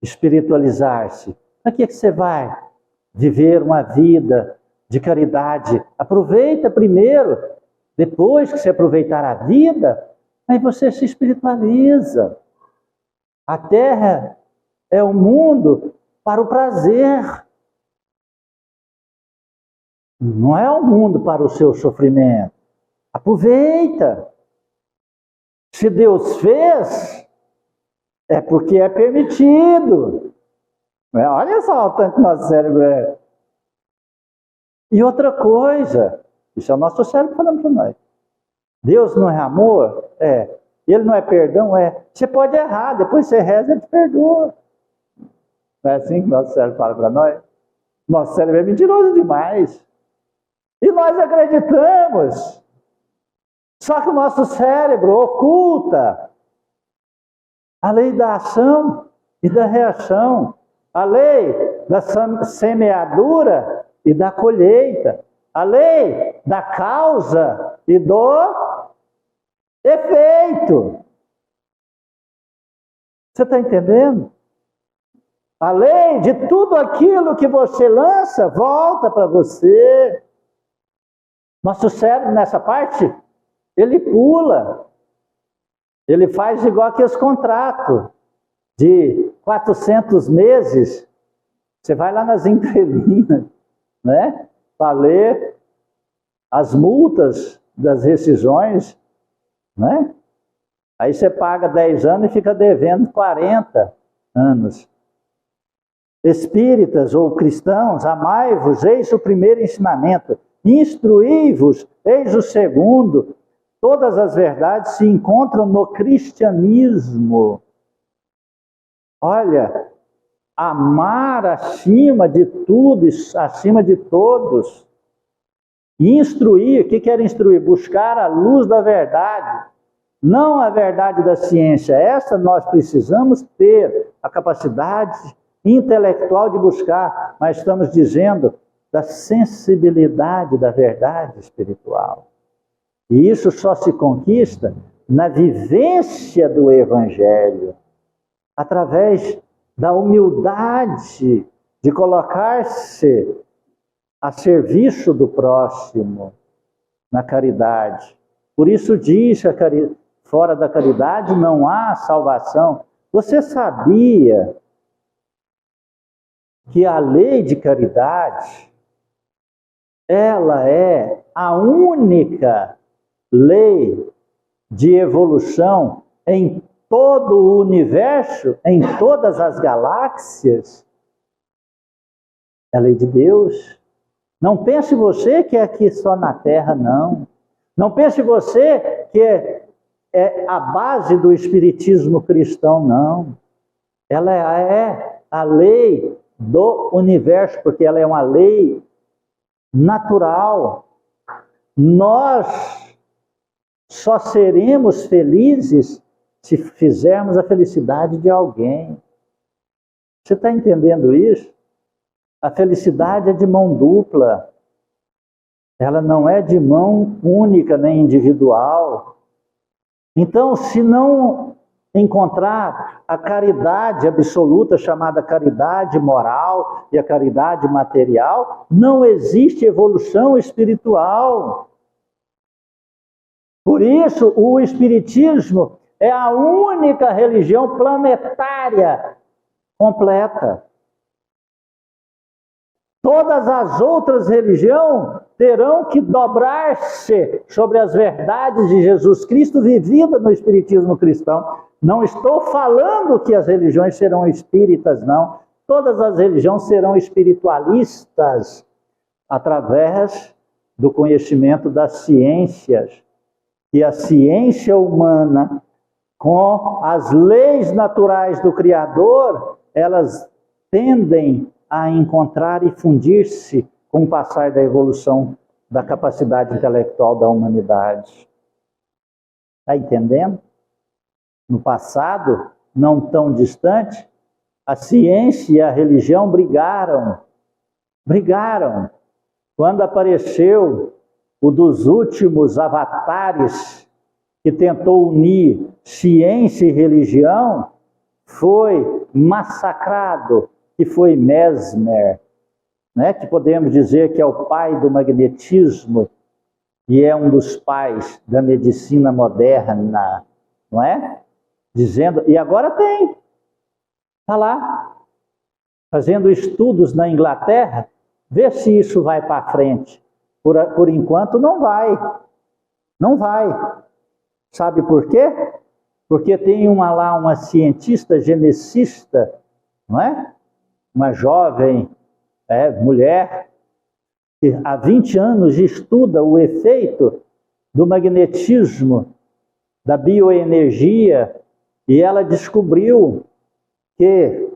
espiritualizar-se? Para que você vai viver uma vida de caridade? Aproveita primeiro, depois que você aproveitar a vida, aí você se espiritualiza. A Terra é o mundo para o prazer. Não é um mundo para o seu sofrimento. Aproveita. Se Deus fez, é porque é permitido. Olha só o tanto que nosso cérebro é. E outra coisa, isso é o nosso cérebro falando para nós. Deus não é amor? É. Ele não é perdão? É. Você pode errar, depois você reza e ele te perdoa. Não é assim que nosso cérebro fala para nós? Nosso cérebro é mentiroso demais. E nós acreditamos. Só que o nosso cérebro oculta a lei da ação e da reação, a lei da semeadura e da colheita, a lei da causa e do efeito. Você está entendendo? A lei de tudo aquilo que você lança volta para você. Nosso cérebro, nessa parte, ele pula. Ele faz igual aqueles contratos de 400 meses. Você vai lá nas entrelinhas, né? Para ler as multas das rescisões, né? Aí você paga 10 anos e fica devendo 40 anos. Espíritas ou cristãos, amai-vos, eis o primeiro ensinamento. Instruí-vos, eis o segundo. Todas as verdades se encontram no cristianismo. Olha, amar acima de tudo, acima de todos. Instruir, o que quer instruir? Buscar a luz da verdade, não a verdade da ciência. Essa nós precisamos ter a capacidade intelectual de buscar, mas estamos dizendo da sensibilidade da verdade espiritual. E isso só se conquista na vivência do Evangelho, através da humildade de colocar-se a serviço do próximo, na caridade. Por isso diz que fora da caridade não há salvação. Você sabia que a lei de caridade, ela é a única lei de evolução em todo o universo, em todas as galáxias? É a lei de Deus. Não pense você que é aqui só na Terra, não. Não pense você que é a base do espiritismo cristão, não. Ela é a lei do universo, porque ela é uma lei natural. Nós só seremos felizes se fizermos a felicidade de alguém. Você está entendendo isso? A felicidade é de mão dupla. Ela não é de mão única nem individual. Então, se não encontrar a caridade absoluta, chamada caridade moral e a caridade material, não existe evolução espiritual. Por isso, o Espiritismo é a única religião planetária completa. Todas as outras religiões terão que dobrar-se sobre as verdades de Jesus Cristo vivida no Espiritismo cristão. Não estou falando que as religiões serão espíritas, não. Todas as religiões serão espiritualistas através do conhecimento das ciências. E a ciência humana, com as leis naturais do Criador, elas tendem a encontrar e fundir-se com o passar da evolução da capacidade intelectual da humanidade. Está entendendo? No passado, não tão distante, a ciência e a religião brigaram. Quando apareceu o dos últimos avatares que tentou unir ciência e religião, foi massacrado, que foi Mesmer, né? Que podemos dizer que é o pai do magnetismo e é um dos pais da medicina moderna, não é? Dizendo, e agora tem, está lá, fazendo estudos na Inglaterra, vê se isso vai para frente. Por enquanto não vai. Sabe por quê? Porque tem uma cientista geneticista, não é? Uma jovem mulher que há 20 anos estuda o efeito do magnetismo, da bioenergia, e ela descobriu que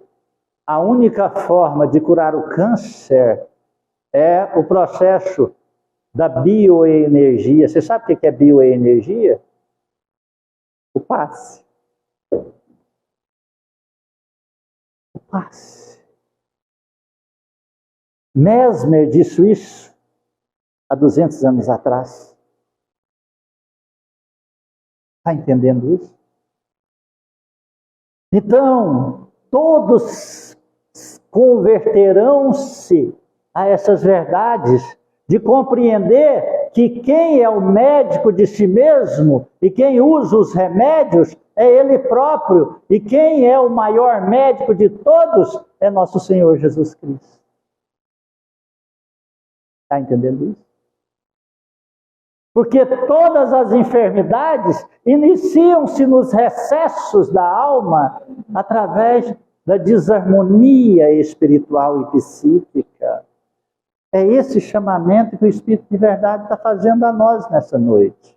a única forma de curar o câncer é o processo da bioenergia. Você sabe o que é bioenergia? O passe. O passe. Mesmer disse isso há 200 anos atrás. Está entendendo isso? Então, todos converterão-se a essas verdades de compreender que quem é o médico de si mesmo e quem usa os remédios é ele próprio, e quem é o maior médico de todos é nosso Senhor Jesus Cristo. Está entendendo isso? Porque todas as enfermidades iniciam-se nos recessos da alma através da desarmonia espiritual e psíquica. É esse chamamento que o Espírito de Verdade está fazendo a nós nessa noite.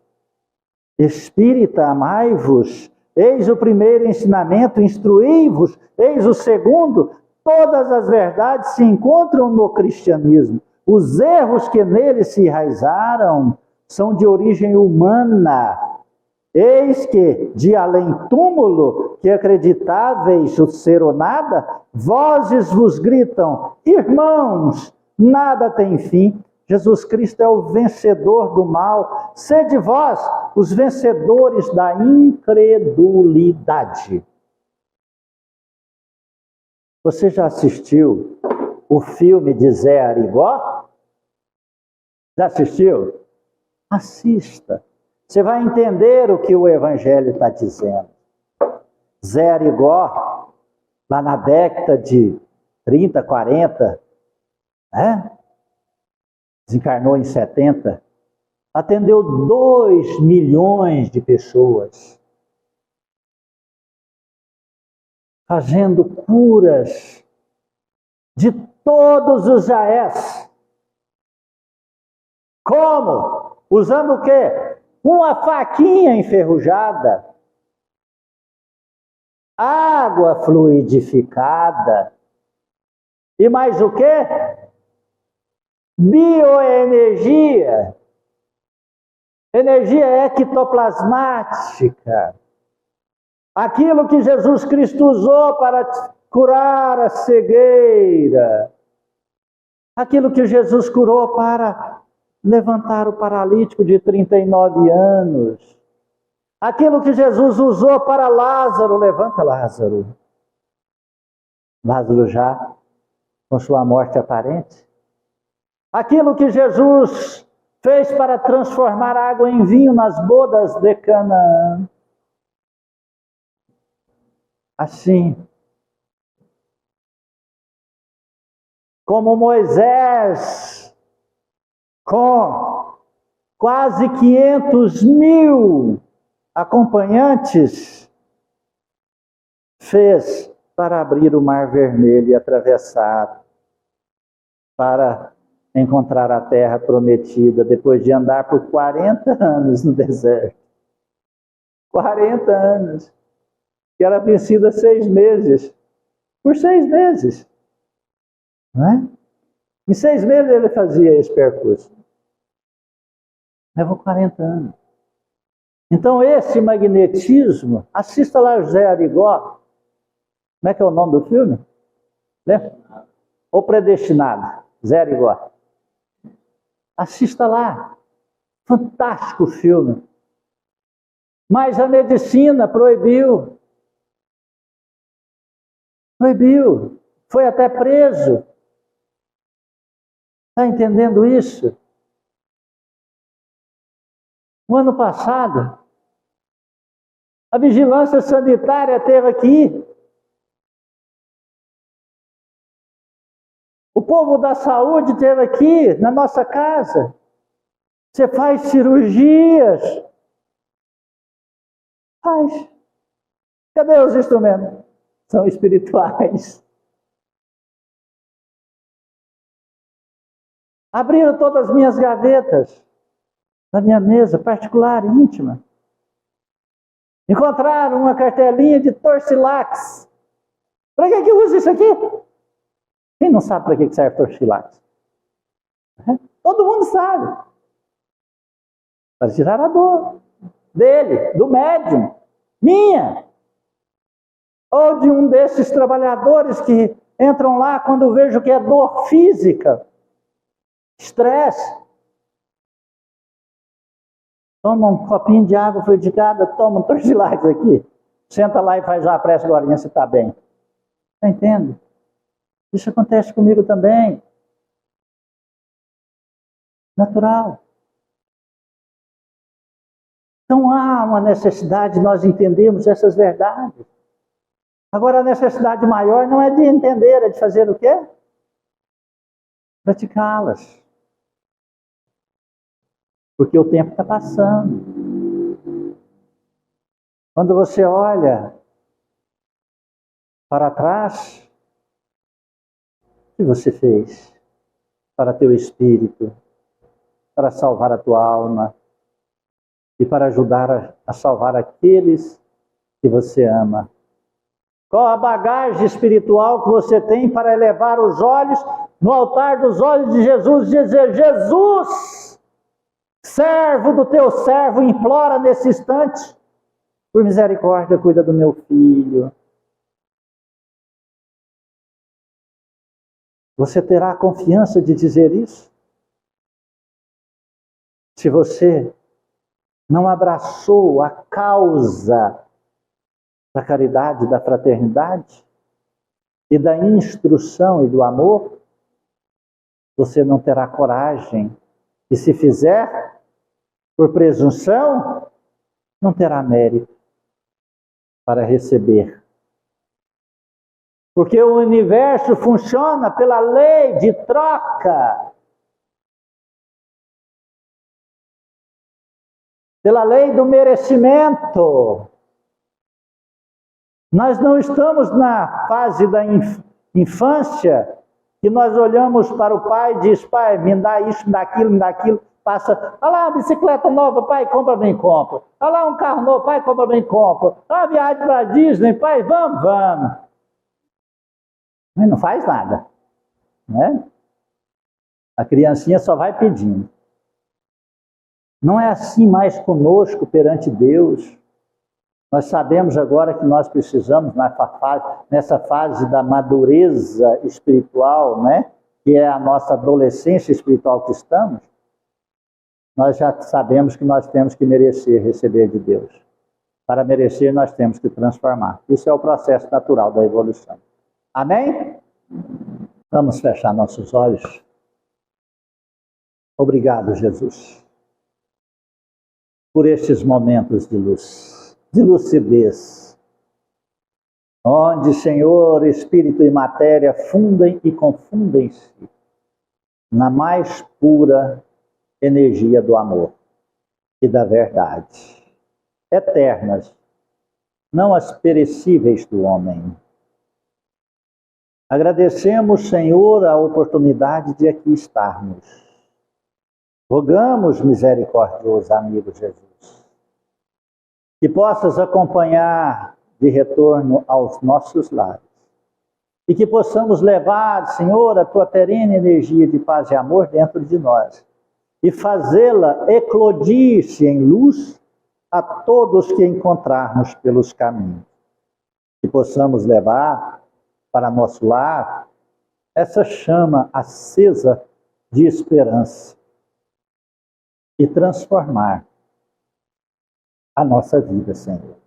Espírita, amai-vos, eis o primeiro ensinamento, instruí-vos, eis o segundo. Todas as verdades se encontram no cristianismo. Os erros que nele se enraizaram são de origem humana. Eis que, de além túmulo, que acreditáveis o ser ou nada, vozes vos gritam, irmãos, nada tem fim. Jesus Cristo é o vencedor do mal. Sede vós os vencedores da incredulidade. Você já assistiu o filme de Zé Arigó? Já assistiu? Assista. você vai entender o que o Evangelho está dizendo. Zé Arigó, lá na década de 30, 40, né? Desencarnou em 70, atendeu 2 milhões de pessoas, fazendo curas de todos os jaés. Como? Usando o quê? Uma faquinha enferrujada, água fluidificada e mais o quê? Bioenergia, energia ectoplasmática, aquilo que Jesus Cristo usou para curar a cegueira, aquilo que Jesus curou para levantar o paralítico de 39 anos, aquilo que Jesus usou para Lázaro, levanta Lázaro. Lázaro já com sua morte aparente. Aquilo que Jesus fez para transformar água em vinho nas bodas de Canaã. Assim, como Moisés, com quase 500.000 acompanhantes, fez para abrir o Mar Vermelho e atravessar para encontrar a terra prometida, depois de andar por 40 anos no deserto. 40 anos. Que era vencida 6 meses. Por 6 meses. Não é? Em 6 meses ele fazia esse percurso. Levou 40 anos. Então esse magnetismo, assista lá José Arigó. Como é que é o nome do filme? Lembra? O Predestinado. Zé Arigó. Assista lá. Fantástico filme. Mas a medicina proibiu. Proibiu. Foi até preso. Está entendendo isso? No ano passado, a vigilância sanitária esteve aqui. O povo da saúde esteve aqui na nossa casa. Você faz cirurgias. Faz. Cadê os instrumentos? São espirituais. Abriram todas as minhas gavetas da minha mesa particular, íntima. Encontraram uma cartelinha de Torcilax. Para que usa isso aqui? Quem não sabe para que serve Torcilax? Todo mundo sabe. Para tirar a dor dele, do médium, minha. Ou de um desses trabalhadores que entram lá quando vejo que é dor física, estresse. Toma um copinho de água fluidificada, toma um Torcilax aqui. Senta lá e faz uma prece agora, você está bem. Está entendendo? Isso acontece comigo também. Natural. Então há uma necessidade de nós entendermos essas verdades. Agora a necessidade maior não é de entender, é de fazer o quê? Praticá-las. Porque o tempo está passando. Quando você olha para trás, o que você fez para teu espírito, para salvar a tua alma e para ajudar a salvar aqueles que você ama? Qual a bagagem espiritual que você tem para elevar os olhos no altar dos olhos de Jesus e dizer: Jesus, servo do teu servo, implora nesse instante, por misericórdia, cuida do meu filho. Você terá a confiança de dizer isso? Se você não abraçou a causa da caridade, da fraternidade e da instrução e do amor, você não terá coragem. E se fizer, por presunção, não terá mérito para receber. Porque o universo funciona pela lei de troca. Pela lei do merecimento. Nós não estamos na fase da infância que nós olhamos para o pai e diz: pai, me dá isso, me dá aquilo, passa, olha lá, uma bicicleta nova, pai, compra bem, compra. Olha lá, um carro novo, pai, compra bem, compra. Olha a viagem para a Disney, pai, vamos. Mas não faz nada, né? A criancinha só vai pedindo. Não é assim mais conosco perante Deus. Nós sabemos agora que nós precisamos, nessa fase da madureza espiritual, né? Que é a nossa adolescência espiritual que estamos, nós já sabemos que nós temos que merecer receber de Deus. Para merecer, nós temos que transformar. Isso é o processo natural da evolução. Amém? Vamos fechar nossos olhos. Obrigado, Jesus, por estes momentos de luz, de lucidez, onde, Senhor, espírito e matéria fundem e confundem-se na mais pura energia do amor e da verdade, eternas, não as perecíveis do homem. Agradecemos, Senhor, a oportunidade de aqui estarmos. Rogamos, misericordioso amigo Jesus, que possas acompanhar de retorno aos nossos lares e que possamos levar, Senhor, a tua perene energia de paz e amor dentro de nós e fazê-la eclodir-se em luz a todos que encontrarmos pelos caminhos. Que possamos levar para nosso lar essa chama acesa de esperança e transformar a nossa vida, Senhor.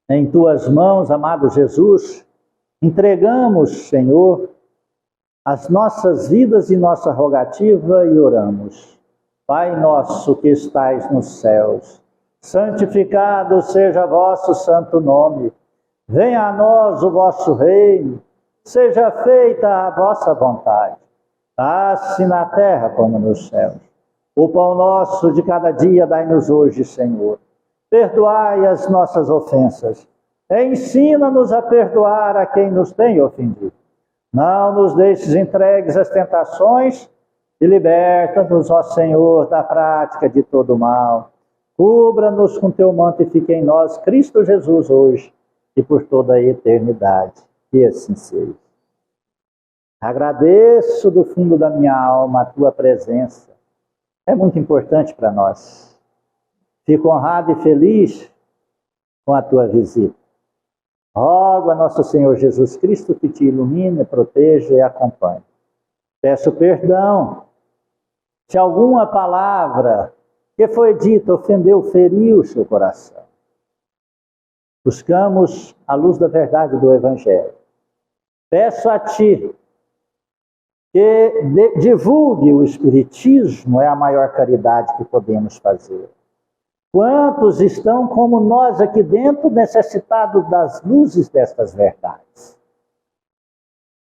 Em tuas mãos, amado Jesus, entregamos, Senhor, as nossas vidas e nossa rogativa e oramos. Pai nosso que estais nos céus, santificado seja vosso santo nome. Venha a nós o vosso reino, seja feita a vossa vontade, assim na terra como nos céus. O pão nosso de cada dia dai-nos hoje, Senhor. Perdoai as nossas ofensas. Ensina-nos a perdoar a quem nos tem ofendido. Não nos deixes entregues às tentações e liberta-nos, ó Senhor, da prática de todo mal. Cubra-nos com teu manto e fique em nós, Cristo Jesus, hoje e por toda a eternidade. Que assim seja. Agradeço do fundo da minha alma a tua presença. É muito importante para nós. Fico honrado e feliz com a tua visita. Rogo a nosso Senhor Jesus Cristo que te ilumine, proteja e acompanhe. Peço perdão se alguma palavra que foi dita ofendeu, feriu o seu coração. Buscamos a luz da verdade do Evangelho. Peço a ti que divulgue o Espiritismo, é a maior caridade que podemos fazer. Quantos estão como nós aqui dentro, necessitados das luzes destas verdades?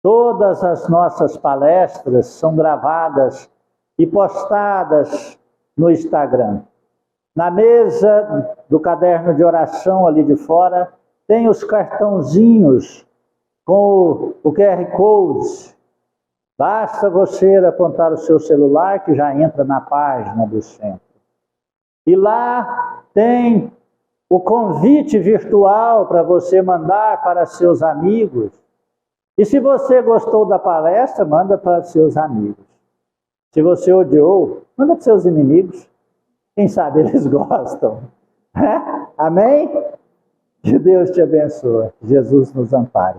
Todas as nossas palestras são gravadas e postadas no Instagram. Na mesa do caderno de oração ali de fora, tem os cartãozinhos com o QR Code. Basta você apontar o seu celular que já entra na página do centro. E lá tem o convite virtual para você mandar para seus amigos. E se você gostou da palestra, manda para seus amigos. Se você odiou, manda para seus inimigos. Quem sabe eles gostam. Amém? Que Deus te abençoe. Jesus nos ampare.